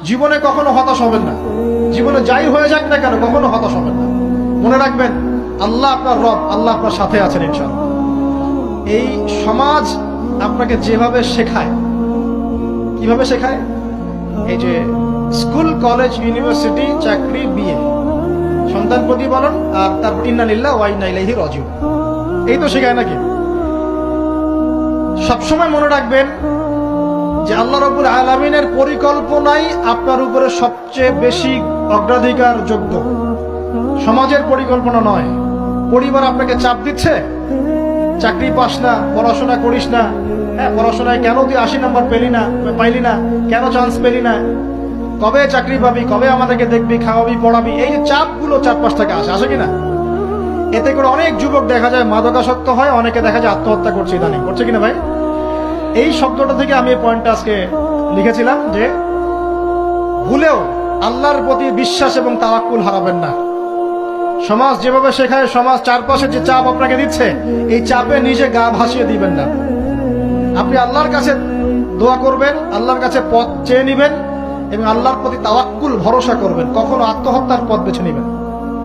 জীবনে কখনো হতাশ হবেন না। জীবনে যাই হয়ে যাক না কেন কখনো হতাশ হবেন না। মনে রাখবেন আল্লাহ আপনার রব, আল্লাহ আপনার সাথে আছেন ইনশাআল্লাহ। এই সমাজ আপনাকে যেভাবে শেখায়, কিভাবে শেখায়, এই যে স্কুল, কলেজ, ইউনিভার্সিটি, চাকরি, বিয়ে, সন্তান প্রতিপালন, আর তারপর ইন্না লিল্লাহি ওয়া ইন্না ইলাইহি রাজিউন, এই তো শেখায় নাকি? সবসময় মনে রাখবেন যে আল্লাহ রাব্বুল আলামিনের পরিকল্পনাই আপনার উপরে সবচেয়ে বেশি অগ্রাধিকার যোগ্য, সমাজের পরিকল্পনা নয়। পরিবার আপনাকে চাপ দিচ্ছে, চাকরি পাস না, পড়াশোনা করিস না, হ্যাঁ পড়াশোনায় কেন তুই 80 নাম্বার পাইলি না, কেন চান্স পেলি না, কবে চাকরি পাবি, কবে আমাদেরকে দেখবি, খাওয়াবি, পড়াবি, এই যে চাপগুলো চারপাশ থেকে আসে কিনা? এতে করে অনেক যুবক দেখা যায় মাদকাসক্ত হয়, অনেকে দেখা যায় আত্মহত্যা করছে, ইদানিং করছে কিনা ভাই? এই শব্দটা থেকে আমি এই পয়েন্টটা আজকে লিখেছিলাম যে ভুলেও আল্লাহর প্রতি বিশ্বাস এবং তাওয়াক্কুল হারাবেন না। সমাজ যেভাবে শেখায়, সমাজ চারপাশে যে চাপ আপনাকে দিচ্ছে, এই চাপে নিজে গা ভাসিয়ে দিবেন না। আপনি আল্লাহর কাছে দোয়া করবেন, আল্লাহর কাছে পথ চেয়ে নিবেন এবং আল্লাহর প্রতি তাওয়াক্কুল ভরসা করবেন। কখনো আত্মহত্যার পথ বেছে নিবেন।